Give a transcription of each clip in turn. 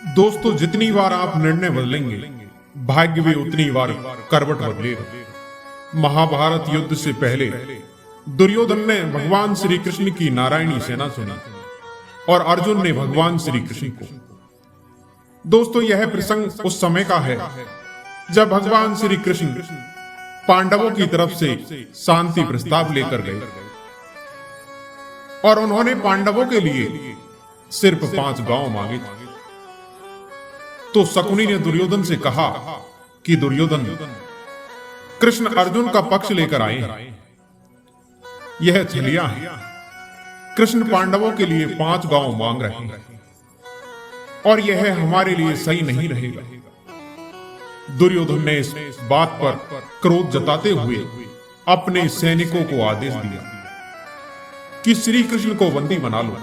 दोस्तों, जितनी बार आप निर्णय बदलेंगे, भाग्य भी उतनी बार करवट बदलेगा। महाभारत युद्ध से पहले दुर्योधन ने भगवान श्री कृष्ण की नारायणी सेना सुनी और अर्जुन ने भगवान श्री कृष्ण को। दोस्तों, यह प्रसंग उस समय का है जब भगवान श्री कृष्ण पांडवों की तरफ से शांति प्रस्ताव लेकर गए और उन्होंने पांडवों के लिए सिर्फ 5 गांव मांगे थे। तो शकुनी ने दुर्योधन से कहा कि दुर्योधन, कृष्ण अर्जुन का पक्ष लेकर आए हैं। यह छलिया है। कृष्ण पांडवों के लिए 5 गांव मांग रहे हैं और यह हमारे लिए सही नहीं रहेगा। दुर्योधन ने इस बात पर क्रोध जताते हुए अपने सैनिकों को आदेश दिया कि श्री कृष्ण को बंदी बना लो।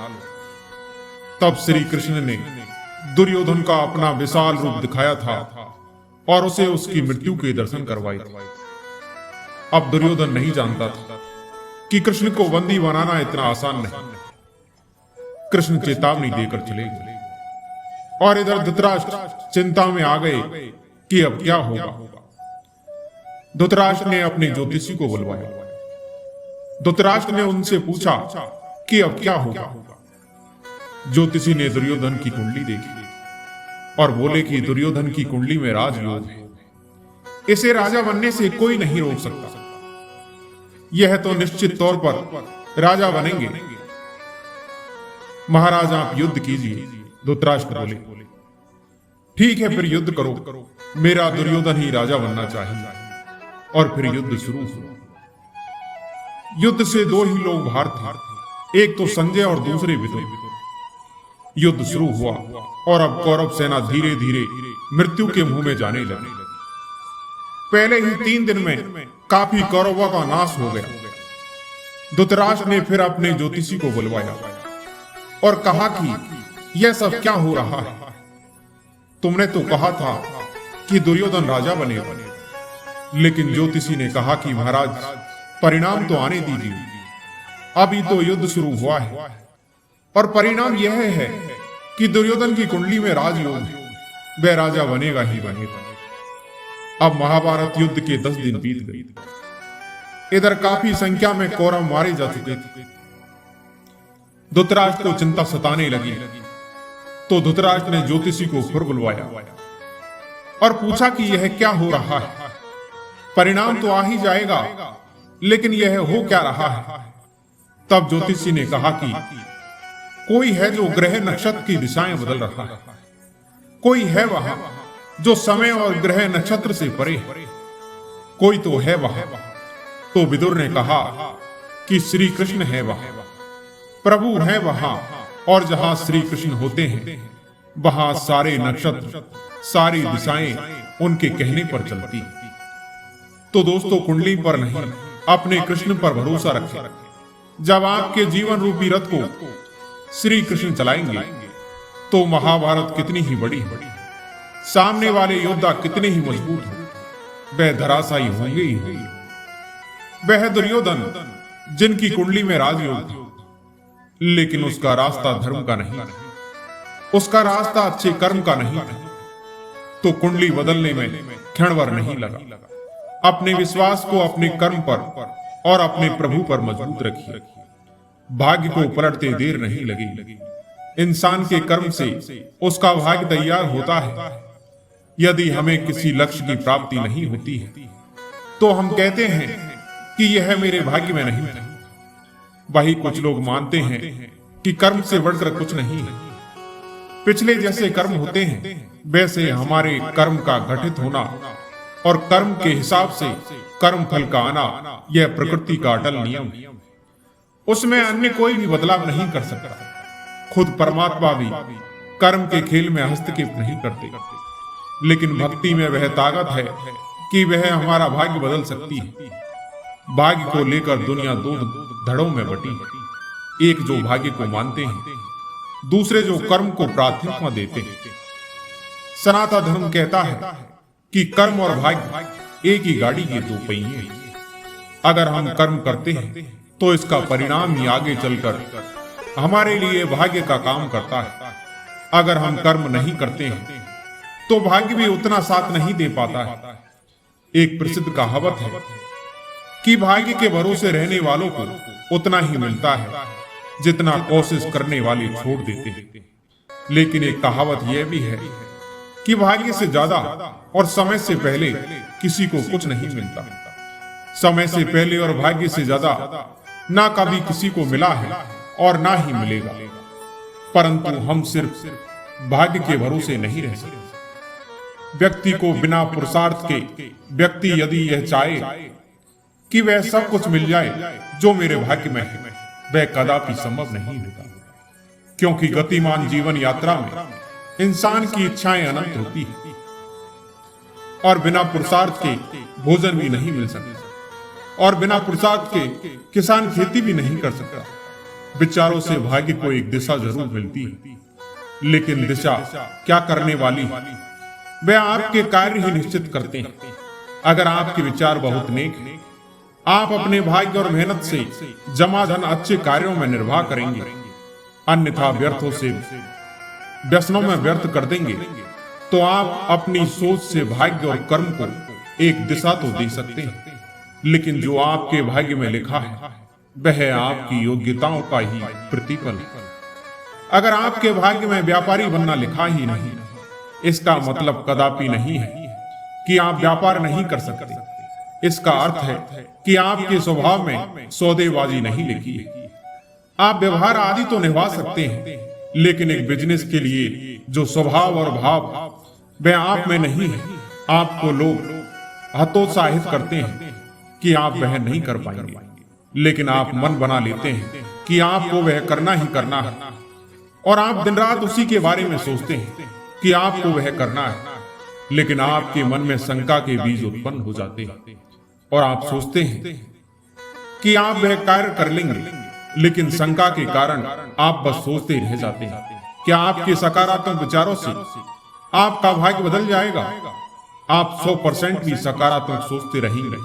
तब श्री कृष्ण ने दुर्योधन का अपना विशाल रूप दिखाया था और उसे उसकी मृत्यु के दर्शन करवाए थे। अब दुर्योधन नहीं जानता था कि कृष्ण को बंदी बनाना इतना आसान नहीं। कृष्ण चेतावनी देकर चले गए और इधर धृतराष्ट्र चिंता में आ गए कि अब क्या होगा। धृतराष्ट्र ने अपने ज्योतिषी को बुलवाया। धृतराष्ट्र ने उनसे पूछा कि अब क्या होगा। ज्योतिषी ने दुर्योधन की कुंडली देखी और बोले कि दुर्योधन की कुंडली में राजयोग है। इसे राजा बनने से कोई नहीं रोक सकता। यह तो निश्चित तौर पर राजा बनेंगे। महाराज, आप युद्ध कीजिए। धृतराष्ट्र बोले, ठीक है, फिर युद्ध करो। मेरा दुर्योधन ही राजा बनना चाहिए। और फिर युद्ध शुरू हुआ। युद्ध से 2 ही लोग बाहर थे, एक तो संजय और दूसरे विदुर। युद्ध शुरू हुआ और अब कौरव सेना धीरे धीरे मृत्यु के मुंह में जाने लगी। पहले ही 3 दिन में काफी कौरवों का नाश हो गया। धृतराष्ट्र ने फिर अपने ज्योतिषी को बुलवाया और कहा कि यह सब क्या हो रहा है। तुमने तो कहा था कि दुर्योधन राजा बनेगा। लेकिन ज्योतिषी ने कहा कि महाराज, परिणाम तो आने दीजिए। अभी तो युद्ध शुरू हुआ है और परिणाम यह है कि दुर्योधन की कुंडली में राजयोग है। वह राजा बनेगा ही बनेगा। अब महाभारत युद्ध के 10 दिन बीत गए। इधर काफी संख्या में कौरव मारे जा चुके थे। धृतराष्ट्र को चिंता सताने लगी। तो धृतराष्ट्र ने ज्योतिषी को फिर बुलवाया और पूछा कि यह क्या हो रहा है। परिणाम तो आ ही जाएगा, लेकिन यह हो क्या रहा है। तब ज्योतिषी ने कहा कि कोई है जो ग्रह नक्षत्र की दिशाएं बदल रहा है। कोई है वहां जो समय और ग्रह नक्षत्र से परे है। कोई तो है वहां। तो विदुर ने कहा कि श्री कृष्ण है वहां, प्रभु है वहां, और जहां श्री कृष्ण होते हैं वहां सारे नक्षत्र, सारी दिशाएं उनके कहने पर चलती। तो दोस्तों, कुंडली पर नहीं, अपने कृष्ण पर भरोसा रखें। जब आपके जीवन रूपी रथ को श्री कृष्ण चलाएंगे तो महाभारत कितनी ही बड़ी है। सामने वाले योद्धा कितने ही मजबूत हो, वह धराशायी होंगे ही होंगे। वह दुर्योधन जिनकी कुंडली में राजयोग था, लेकिन उसका रास्ता धर्म का नहीं था, उसका रास्ता अच्छे कर्म का नहीं था। तो कुंडली बदलने में क्षणभर नहीं लगा। अपने विश्वास को अपने कर्म पर और अपने प्रभु पर मजबूत रखिए। भाग्य को पलटते देर नहीं लगी। इंसान के कर्म से उसका भाग्य तैयार होता है। यदि हमें किसी लक्ष्य की प्राप्ति नहीं होती है तो हम कहते हैं कि यह मेरे भाग्य में नहीं था। वही कुछ लोग मानते हैं कि कर्म से बढ़कर कुछ नहीं है। पिछले जैसे कर्म होते हैं वैसे हमारे कर्म का घटित होना और कर्म के हिसाब से कर्म फल का आना, यह प्रकृति का अटल नियम है। उसमें अन्य कोई भी बदलाव नहीं कर सकता। खुद परमात्मा भी कर्म के खेल में हस्तक्षेप नहीं करते। लेकिन भक्ति में वह ताकत है कि वह हमारा भाग्य बदल सकती है। भाग्य को लेकर दुनिया 2 धड़ों में बटी है। एक जो भाग्य को मानते हैं, दूसरे जो कर्म को प्राथमिकता देते हैं। सनातन धर्म कहता है कि कर्म और भाग्य एक ही गाड़ी के 2 पहिए हैं। अगर हम कर्म करते हैं तो इसका परिणाम ही आगे चलकर हमारे लिए भाग्य का काम करता है। अगर हम कर्म नहीं करते हैं तो भाग्य भी उतना साथ नहीं दे पाता है। एक प्रसिद्ध कहावत है कि भाग्य के भरोसे रहने वालों को उतना ही मिलता है जितना कोशिश करने वाले छोड़ देते हैं। लेकिन एक कहावत यह भी है कि भाग्य से ज्यादा और समय से पहले किसी को कुछ नहीं मिलता। समय से पहले और भाग्य से ज्यादा ना कभी किसी को मिला है और ना ही मिलेगा। परंतु हम सिर्फ भाग्य के भरोसे नहीं रह सकते। व्यक्ति को बिना पुरुषार्थ के व्यक्ति यदि यह चाहे कि वह सब कुछ मिल जाए जो मेरे भाग्य में है, वह कदापि संभव नहीं होगा। क्योंकि गतिमान जीवन यात्रा में इंसान की इच्छाएं अनंत होती है और बिना पुरुषार्थ के भोजन भी नहीं मिल सकता और बिना पुरुषार्थ के किसान खेती भी नहीं कर सकता। विचारों से भाग्य को एक दिशा जरूर मिलती है, लेकिन दिशा क्या करने वाली है वह आपके कार्य ही निश्चित करते हैं। अगर आपके विचार बहुत नेक हैं, आप अपने भाग्य और मेहनत से जमा धन अच्छे कार्यों में निर्वाह करेंगे, अन्यथा व्यर्थों से व्यसनों में व्यर्थ कर देंगे, तो आप अपनी सोच से भाग्य और कर्म को एक दिशा तो दे सकते हैं, लेकिन जो आपके भाग्य में लिखा है वह आपकी योग्यताओं का ही प्रतिफल है। अगर आपके भाग्य में व्यापारी बनना लिखा ही नहीं, इसका मतलब कदापि नहीं है कि आप व्यापार नहीं कर सकते। इसका अर्थ है कि आपके स्वभाव में सौदेबाजी नहीं लिखी है। आप व्यवहार आदि तो निभा सकते हैं, लेकिन एक बिजनेस के लिए जो स्वभाव और भाव वह आप में नहीं है। आपको लोग हतोत्साहित करते हैं कि आप वह नहीं कर पाएंगे, लेकिन आप मन बना लेते हैं कि आपको वह करना ही करना है और आप दिन रात उसी के बारे में सोचते हैं कि आपको वह करना है। लेकिन आपके मन में शंका के बीज उत्पन्न हो जाते हैं और आप सोचते हैं कि आप वह कार्य कर लेंगे, लेकिन शंका के कारण आप बस सोचते रह जाते हैं। क्या आपके सकारात्मक विचारों से आपका भाग्य बदल जाएगा? आप 100% भी सकारात्मक सोचते रहेंगे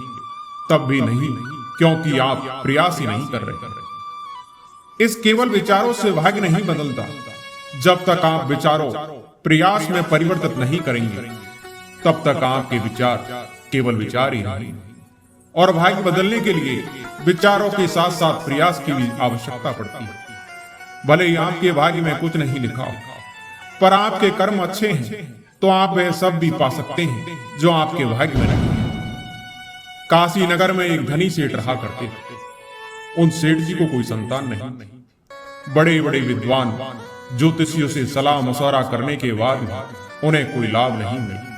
तब भी नहीं, क्योंकि आप प्रयास ही नहीं कर रहे। इस केवल विचारों से भाग्य नहीं बदलता। जब तक आप विचारों प्रयास में परिवर्तित नहीं करेंगे तब तक आपके विचार केवल विचार ही रहेंगे। और भाग्य बदलने के लिए विचारों के साथ साथ प्रयास की भी आवश्यकता पड़ती है। भले ही आपके भाग्य में कुछ नहीं लिखा हो, पर आपके कर्म अच्छे हैं तो आप वह सब भी पा सकते हैं जो आपके भाग्य में नहीं है। काशी नगर में एक धनी सेठ रहा करते थे। उन सेठ जी को कोई संतान नहीं। बड़े बड़े विद्वान ज्योतिषियों से सलाह मशवरा करने के बाद भी उन्हें कोई लाभ नहीं मिला।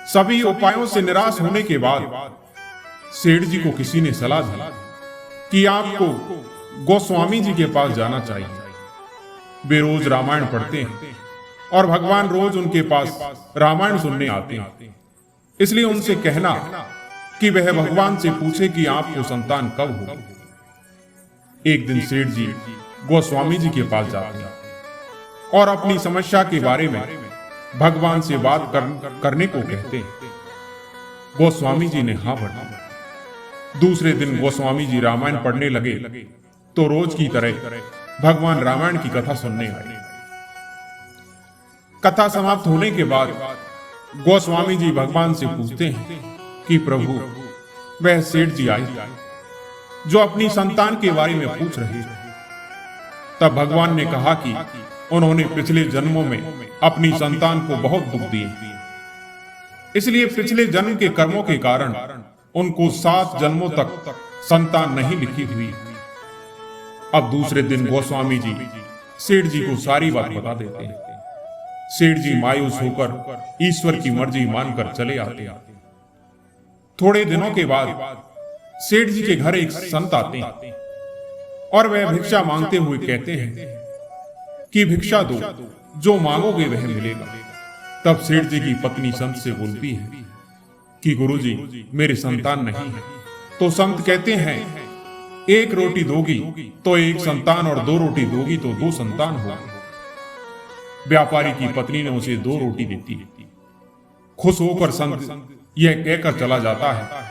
सभी उपायों से निराश होने के बाद सेठ जी को किसी ने सलाह दी कि आपको गोस्वामी जी के पास जाना चाहिए। वे रोज रामायण पढ़ते हैं और भगवान रोज उनके पास रामायण सुनने आते हैं, इसलिए उनसे कहना कि वह भगवान से पूछे कि आपको संतान कब होगी। एक दिन सेठ जी गोस्वामी जी के पास जाते हैं और अपनी समस्या के बारे में भगवान से बात करने को कहते हैं। गोस्वामी जी ने हाँ भर दिया। दूसरे दिन गोस्वामी जी रामायण पढ़ने लगे तो रोज की तरह भगवान रामायण की कथा सुनने आए। कथा समाप्त होने के बाद गोस्वामी जी भगवान से पूछते हैं कि प्रभु, वह सेठ जी आए जो अपनी संतान के बारे में पूछ रहे थे। तब भगवान ने कहा कि उन्होंने पिछले जन्मों में अपनी संतान को बहुत दुख दिए, इसलिए पिछले जन्म के कर्मों के कारण उनको 7 जन्मों तक संतान नहीं लिखी हुई। अब दूसरे दिन गोस्वामी जी सेठ जी को सारी बात बता देते हैं। सेठ जी मायूस होकर ईश्वर की मर्जी मानकर चले आते। थोड़े दिनों के बाद सेठ जी के घर एक संत आते हैं और वह भिक्षा मांगते हुए कहते हैं कि भिक्षा दो, जो मांगोगे वह मिलेगा। तब सेठ जी की पत्नी संत से बोलती है कि गुरुजी, मेरे संतान नहीं है। तो संत कहते हैं, एक रोटी दोगी तो एक संतान और 2 रोटी दोगी तो 2 संतान होगी। व्यापारी की पत्नी ने उसे 2 रोटी देती है। खुश होकर संत यह कहकर चला जाता है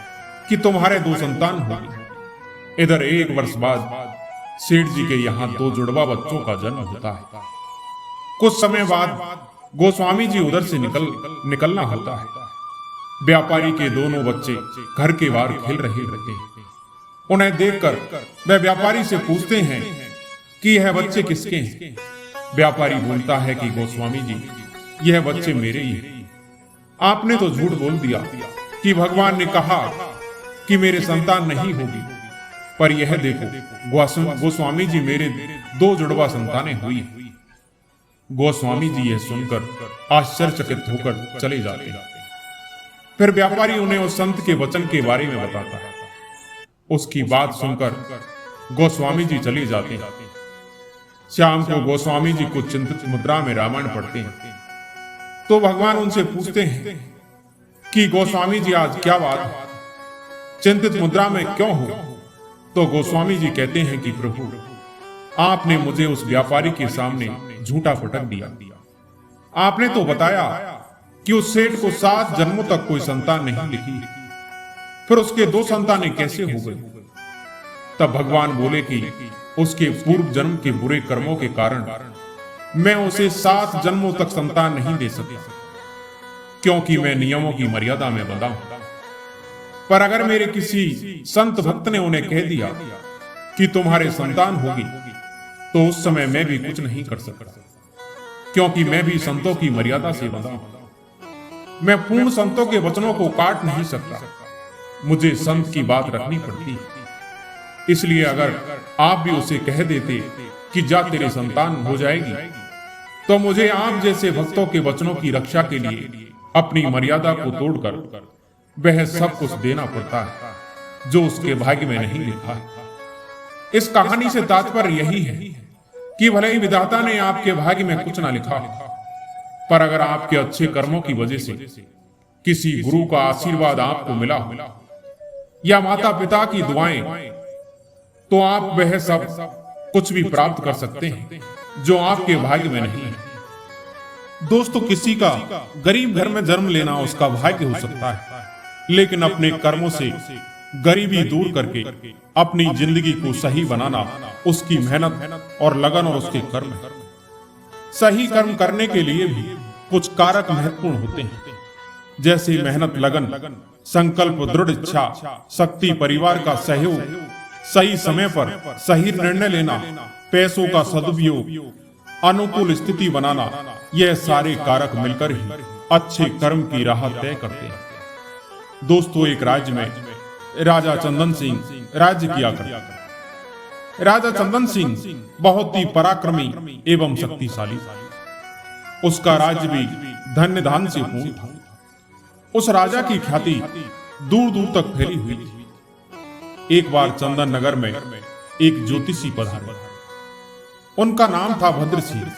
कि तुम्हारे 2 संतान होंगे। इधर 1 वर्ष बाद सेठ जी के यहाँ 2 जुड़वा बच्चों का जन्म होता है। कुछ समय बाद गोस्वामी जी उधर से निकलना होता है। व्यापारी के दोनों बच्चे घर के बाहर खेल रहे होते हैं। उन्हें देखकर वह व्यापारी से पूछते हैं कि यह बच्चे किसके हैं। व्यापारी बोलता है कि गोस्वामी जी, यह बच्चे मेरे ही हैं। आपने तो झूठ बोल दिया कि भगवान ने कहा कि मेरे संतान नहीं होगी, पर यह देखो गोस्वामी जी, मेरे 2 जुड़वा संतानें हुई। गोस्वामी जी यह सुनकर आश्चर्यचकित होकर चले जाते हैं। फिर व्यापारी उन्हें उस संत के वचन के बारे में बताता है। उसकी बात सुनकर गोस्वामी जी चले जाते हैं। शाम को गोस्वामी जी कुछ चिंतित मुद्रा में रामायण पढ़ते हैं, तो भगवान उनसे पूछते हैं कि गोस्वामी जी, आज क्या बात है, चिंतित मुद्रा में क्यों हो? तो गोस्वामी जी कहते हैं कि प्रभु, आपने मुझे उस व्यापारी के सामने झूठा पटक दिया। आपने तो बताया कि उस सेठ को 7 जन्मों तक कोई संतान नहीं लिखी, फिर उसके 2 संतानें कैसे हो गई? तब भगवान बोले कि उसके पूर्व जन्म के बुरे कर्मों के कारण मैं उसे 7 जन्मों तक संतान नहीं दे सकता, क्योंकि मैं नियमों की मर्यादा में बंधा हूं। पर अगर मेरे किसी संत भक्त ने उन्हें कह दिया कि तुम्हारे संतान होगी, तो उस समय मैं भी कुछ नहीं कर सकता, क्योंकि मैं भी संतों की मर्यादा से बंधा हूं। मैं पूर्ण संतों के वचनों को काट नहीं सकता, मुझे संत की बात रखनी पड़ती है। इसलिए अगर आप भी उसे कह देते कि जा तेरे संतान हो जाएगी, तो मुझे आप जैसे भक्तों के वचनों की रक्षा के लिए अपनी मर्यादा को तोड़कर वह सब कुछ देना पड़ता है जो उसके भाग्य में नहीं लिखा है। इस कहानी से तात्पर्य यही है कि भले ही विधाता ने आपके भाग्य में कुछ ना लिखा, पर अगर आपके अच्छे कर्मों की वजह से किसी गुरु का आशीर्वाद आपको मिला हो या माता पिता की दुआएं, तो आप वह सब कुछ भी प्राप्त कर सकते हैं जो आपके भाग्य में नहीं है। दोस्तों, किसी का गरीब घर में जन्म लेना उसका भाग्य हो सकता है, लेकिन अपने कर्मों से गरीबी दूर करके अपनी जिंदगी को सही बनाना उसकी मेहनत और लगन और उसके कर्म है। सही कर्म करने के लिए भी कुछ कारक महत्वपूर्ण होते हैं, जैसे मेहनत, लगन, संकल्प, दृढ़ इच्छा शक्ति, परिवार का सहयोग, सही समय पर सही निर्णय लेना, पैसों का सदुपयोग, अनुकूल स्थिति बनाना। यह सारे कारक मिलकर ही अच्छे कर्म की राह तय करते हैं। दोस्तों, एक राज्य में राजा चंदन सिंह राज्य किया करते। राजा चंदन सिंह बहुत ही पराक्रमी एवं शक्तिशाली था। उसका राज्य भी धन्य धान से पूर्ण था। उस राजा की ख्याति दूर दूर तक फैली हुई थी। एक बार चंदन नगर में एक ज्योतिषी पधारे। उनका नाम था भद्र सिंह।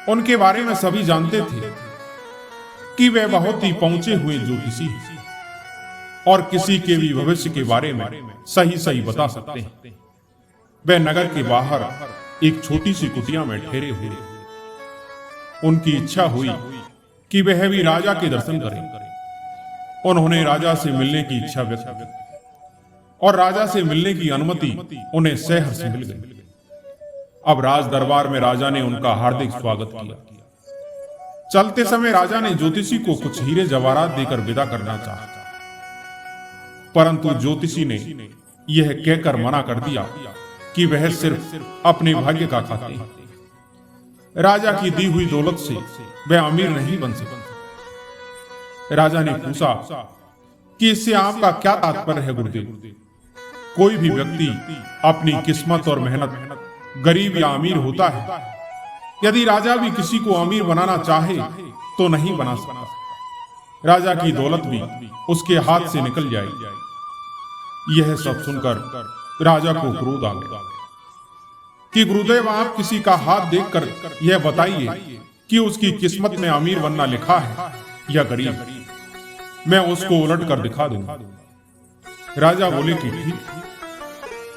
उनके बारे में सभी जानते थे कि वे बहुत ही पहुंचे हुए ज्योतिषी हैं और किसी के भी भविष्य के बारे में सही सही बता सकते हैं। वे नगर के बाहर एक छोटी सी कुटिया में ठहरे हुए। उनकी इच्छा हुई कि वह भी राजा के दर्शन करें। उन्होंने राजा से मिलने की इच्छा व्यक्त की और राजा से मिलने की अनुमति उन्हें सहर्ष मिल गई। अब राज दरबार में राजा ने उनका हार्दिक स्वागत किया। चलते समय राजा ने ज्योतिषी को कुछ हीरे जवाहरात देकर विदा करना चाहा, परंतु ज्योतिषी ने यह कहकर मना कर दिया कि वह सिर्फ अपने भाग्य का खाते हैं। राजा की दी हुई दौलत से वह अमीर नहीं बन सकते। राजा ने पूछा कि इससे आपका क्या तात्पर्य है गुरुदेव? कोई भी व्यक्ति अपनी किस्मत और मेहनत गरीब या अमीर होता है। यदि राजा भी किसी को अमीर बनाना चाहे तो नहीं बना सकता। राजा की दौलत भी उसके हाथ से निकल जाएगी। यह सब सुनकर राजा को क्रोध आ गया कि गुरुदेव, आप किसी का हाथ देखकर यह बताइए कि उसकी किस्मत में अमीर बनना लिखा है या गरीब। मैं उसको उलट कर दिखा दूंगा। राजा बोले कि ठीक,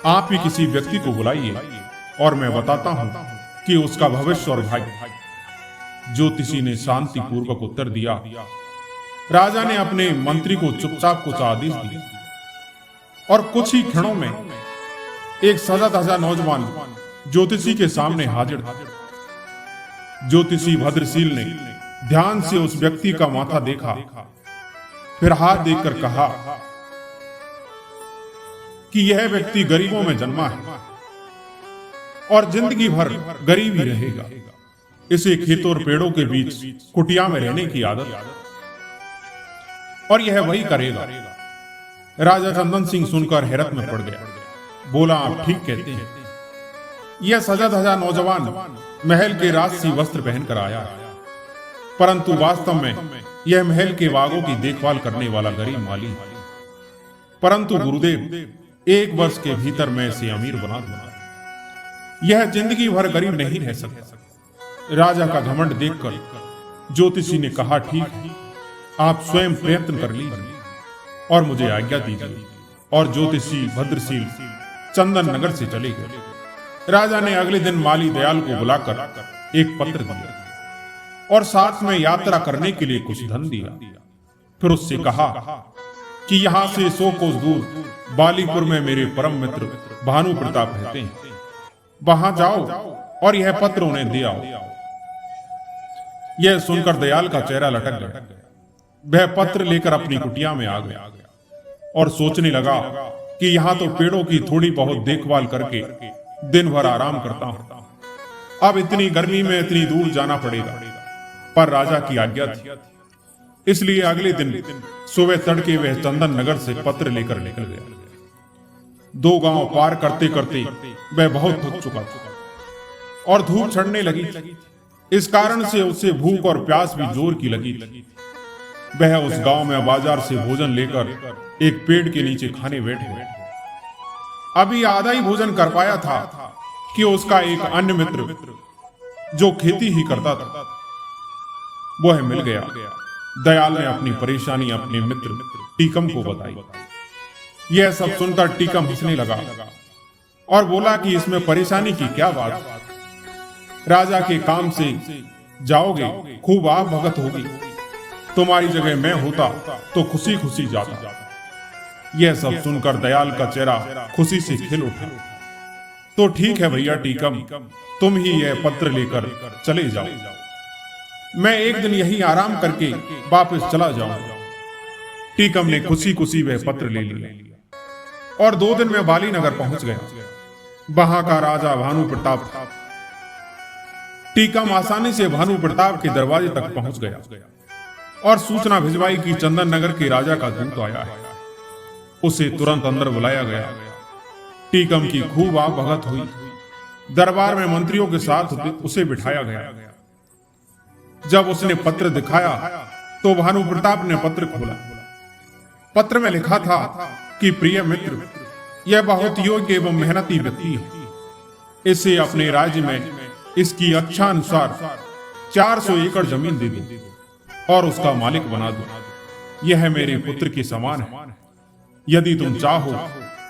आप ही किसी व्यक्ति को बुलाइए और मैं बताता हूं कि उसका भविष्य और भाग्य। ज्योतिषी ने शांति पूर्वक उत्तर दिया। राजा ने अपने मंत्री को चुपचाप कुछ आदेश दिए और कुछ ही क्षणों में एक सजा धजा नौजवान ज्योतिषी के सामने हाजिर था। ज्योतिषी भद्रशील ने ध्यान से उस व्यक्ति का माथा देखा, फिर हाथ देखकर कहा कि यह व्यक्ति गरीबों में जन्मा है और जिंदगी भर गरीब ही रहेगा। इसे खेतों और पेड़ों के बीच कुटिया में रहने की आदत और यह वही करेगा। राजा चंदन सिंह सुनकर हैरत में पड़ गया। बोला, आप ठीक कहते हैं। यह सजा धजा नौजवान महल के राजसी वस्त्र पहनकर आया, परंतु वास्तव में यह महल के बागों की देखभाल करने वाला गरीब माली है। परंतु गुरुदेव, 1 वर्ष के भीतर मैं इसे अमीर बना दूंगा। यह जिंदगी भर गरीब नहीं रह सकता। राजा का घमंड देखकर ज्योतिषी ने कहा, ठीक है, आप स्वयं प्रयत्न कर लीजिए और मुझे आज्ञा दीजिए। और ज्योतिषी भद्रशील चंदन नगर से चले गए। राजा ने अगले दिन माली दयाल को बुलाकर एक पत्र दिया और साथ में यात्रा करने के लिए कुछ धन दिया। फिर उससे कहा कि यहां से 100 कोस दूर बालीपुर में मेरे परम मित्र भानु प्रताप रहते हैं, वहां जाओ और यह पत्र उन्हें दे आओ। यह सुनकर दयाल का चेहरा लटक गया। वह पत्र लेकर अपनी कुटिया में आ गया और सोचने लगा कि यहां तो पेड़ों की थोड़ी बहुत देखभाल करके दिन भर आराम करता हूं, अब इतनी गर्मी में इतनी दूर जाना पड़ेगा। पर राजा की आज्ञा थी, इसलिए अगले दिन सुबह तड़के वह चंदन नगर से पत्र लेकर निकल गया। 2 गांव पार करते करते वह बहुत थक चुका था और धूप चढ़ने लगी। इस कारण से उसे भूख और प्यास भी जोर की लगी थी। वह उस गांव में बाजार से भोजन लेकर एक पेड़ के नीचे खाने बैठ गया। अभी आधा ही भोजन कर पाया था कि उसका एक अन्य मित्र जो खेती ही करता था वह मिल गया। दयाल ने अपनी परेशानी अपने मित्र टीकम को बताई। यह सब सुनकर टीकम हंसने लगा और बोला कि इसमें परेशानी की क्या बात, राजा के काम से जाओगे, खूब आग भगत होगी। तुम्हारी जगह मैं होता तो खुशी खुशी जाता। यह सब सुनकर दयाल का चेहरा खुशी से खिल उठा। तो ठीक है भैया टीकम, तुम ही यह पत्र लेकर चले जाओ, मैं एक दिन यही आराम करके वापस चला जाऊंगा। टीकम ने खुशी खुशी वह पत्र ले लिया और 2 दिन में बाली नगर पहुंच गया। वहां का राजा भानु प्रताप था। टीकम आसानी से भानु प्रताप के दरवाजे तक पहुंच गया और सूचना भिजवाई कि चंदन नगर के राजा का दूत आया है। उसे तुरंत अंदर बुलाया गया। टीकम की खूब आग भगत हुई। दरबार में मंत्रियों के साथ उसे बिठाया गया। जब उसने पत्र दिखाया तो भानु प्रताप ने पत्र खोला। पत्र में लिखा था कि प्रिय मित्र, यह बहुत योग्य एवं मेहनती व्यक्ति है। इसे अपने राज्य में इसकी अच्छा अनुसार 400 एकड़ जमीन दे दो और उसका मालिक बना दो। यह मेरे पुत्र के समान है। यदि तुम चाहो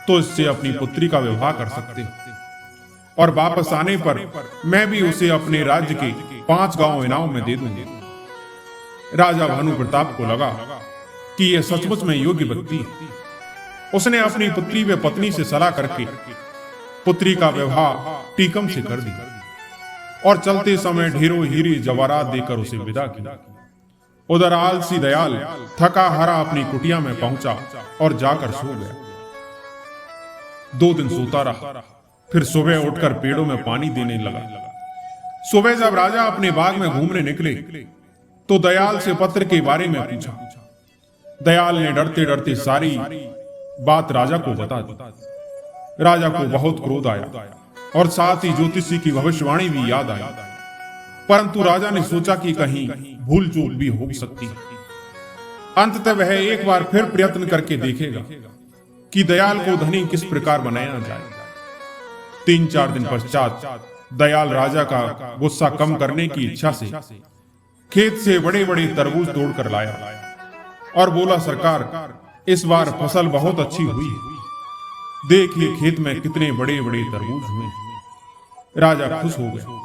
तो इससे अपनी पुत्री का विवाह कर सकते हो और वापस आने पर मैं भी उसे अपने राज्य के 5 गांव इनाम में दे दूंगी। राजा भानु प्रताप को लगा कि यह सचमुच में योग्य व्यक्ति है। उसने अपनी पुत्री व पत्नी से सलाह करके पुत्री का विवाह टीकम से कर दिया और चलते समय ढेरों हीरे जवाहरात देकर उसे विदा किया। उधर आलसी दयाल थका हारा अपनी कुटिया में पहुंचा और जाकर सो गया। 2 दिन सोता रहा, फिर सुबह उठकर पेड़ों में पानी देने लगा। सुबह जब राजा अपने बाग में घूमने निकले तो दयाल से पत्र के बारे में पूछा। दयाल ने डरते डरते सारी बात राजा को बता दी। राजा को बहुत क्रोध आया और साथ ही ज्योतिषी की भविष्यवाणी भी याद आई, परंतु राजा ने सोचा कि कहीं भूल चूक भी हो सकती है। अंततः वह एक बार फिर प्रयत्न करके देखेगा कि दयाल को धनी किस प्रकार बनाया जाए। 3-4 दिन पश्चात दयाल राजा का गुस्सा कम करने की इच्छा से खेत से बड़े बड़े तरबूज तोड़कर लाया और बोला, सरकार, इस बार फसल बहुत अच्छी हुई है। देखिए खेत में कितने बड़े बड़े तरबूज हुए। राजा खुश हो गया।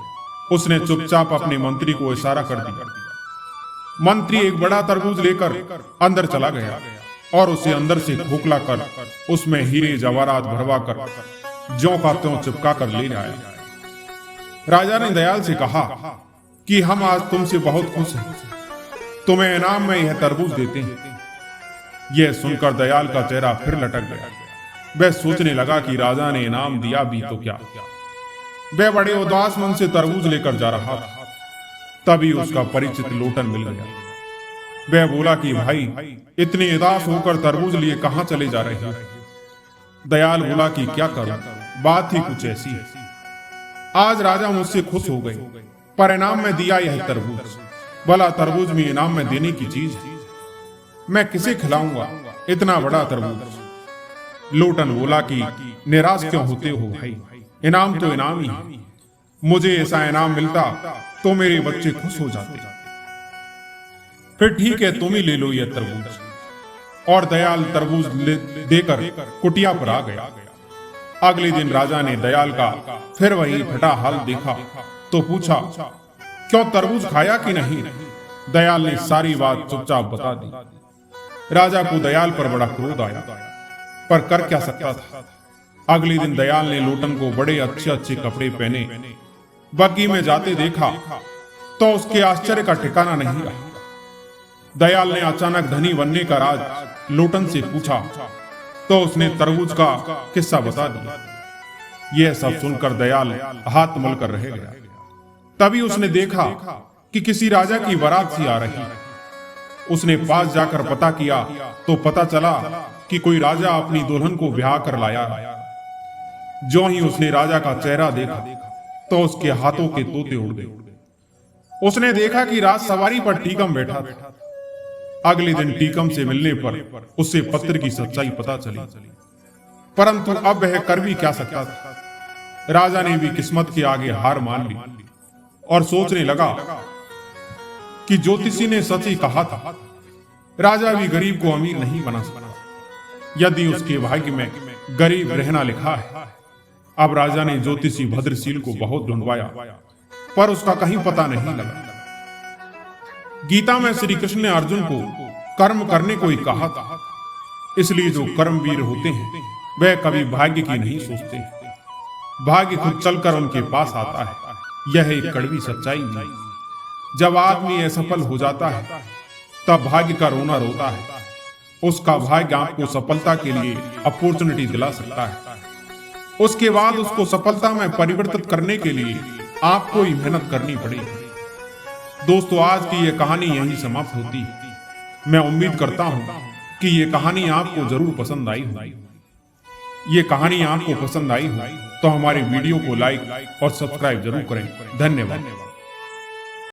उसने चुपचाप अपने मंत्री को इशारा कर दिया। मंत्री एक बड़ा तरबूज लेकर अंदर चला गया और उसे अंदर से खोखला कर उसमें हीरे जवाहरात भरवा कर ज्यों का त्यों चिपका कर ले आया। राजा ने दयाल से कहा कि हम आज तुमसे बहुत खुश हैं, तुम्हें इनाम में यह तरबूज देते हैं। यह सुनकर दयाल का चेहरा फिर लटक गया। वह सोचने लगा कि राजा ने इनाम दिया भी तो क्या। वह बड़े उदास मन से तरबूज लेकर जा रहा था, तभी उसका परिचित लोटन मिल गया। वह बोला कि भाई, इतनी उदास होकर तरबूज लिए कहां चले जा रहे हो? दयाल बोला कि क्या करूं, बात ही कुछ ऐसी है। आज राजा मुझसे खुश हो गए, पर इनाम में दिया यह तरबूज। भला तरबूज में इनाम में देने की चीज है, मैं किसे खिलाऊंगा इतना बड़ा तरबूज? लोटन बोला कि निराश क्यों होते हो भाई, इनाम तो इनाम ही है। मुझे ऐसा इनाम मिलता तो मेरे बच्चे खुश हो जाते। फिर ठीक है, तुम ही ले लो यह तरबूज। और दयाल तरबूज देकर कुटिया पर आ गया। अगले दिन राजा ने दयाल का फिर वही फटा हाल देखा तो पूछा, क्यों तरबूज खाया कि नहीं? दयाल ने सारी बात चुपचाप बता दी। राजा को दयाल पर बड़ा क्रोध आया, पर कर क्या सकता था। अगले दिन दयाल ने लोटन को बड़े अच्छे अच्छे कपड़े पहने बग्गी में जाते देखा तो उसके आश्चर्य का ठिकाना नहीं रहा। दयाल ने अचानक धनी बनने का राज लोटन से पूछा तो उसने तरबूज का किस्सा बता दिया। यह सब सुनकर दयाल हाथ मलकर रह गया। तभी उसने देखा कि किसी राजा की बारात सी आ रही। उसने पास जाकर पता किया तो पता चला कि कोई राजा अपनी दुल्हन को ब्याह कर लाया। जो ही उसने राजा का चेहरा देखा तो उसके हाथों के तोते उड़ गए। उसने देखा कि राज सवारी पर टीकम बैठा था। अगले दिन टीकम से मिलने पर उससे पत्र की सच्चाई पता चली, परंतु अब वह कर भी क्या सकता था। राजा ने भी किस्मत के आगे हार मान ली और सोचने लगा कि ज्योतिषी ने सच ही कहा था, राजा भी गरीब को अमीर नहीं बना सकता यदि उसके भाग्य में गरीब रहना लिखा है। अब राजा ने ज्योतिषी भद्रशील को बहुत ढूंढवाया, पर उसका कहीं पता नहीं लगा। गीता में श्री कृष्ण ने अर्जुन को कर्म करने को ही कहा था, इसलिए जो कर्मवीर होते हैं वह कभी भाग्य की नहीं सोचते, भाग्य खुद चलकर उनके पास आता है। यह एक कड़वी सच्चाई है। जब आदमी असफल हो जाता है तब भाग्य का रोना रोता है। उसका भाग्य आपको सफलता के लिए अपॉर्चुनिटी दिला सकता है, उसके बाद उसको सफलता में परिवर्तित करने के लिए आपको ही मेहनत करनी पड़ेगी। दोस्तों, आज की यह कहानी यहीं समाप्त होती है। मैं उम्मीद करता हूं कि यह कहानी आपको जरूर पसंद आई हो। ये कहानी आपको पसंद आई हो तो हमारे वीडियो को लाइक और सब्सक्राइब जरूर करें। धन्यवाद।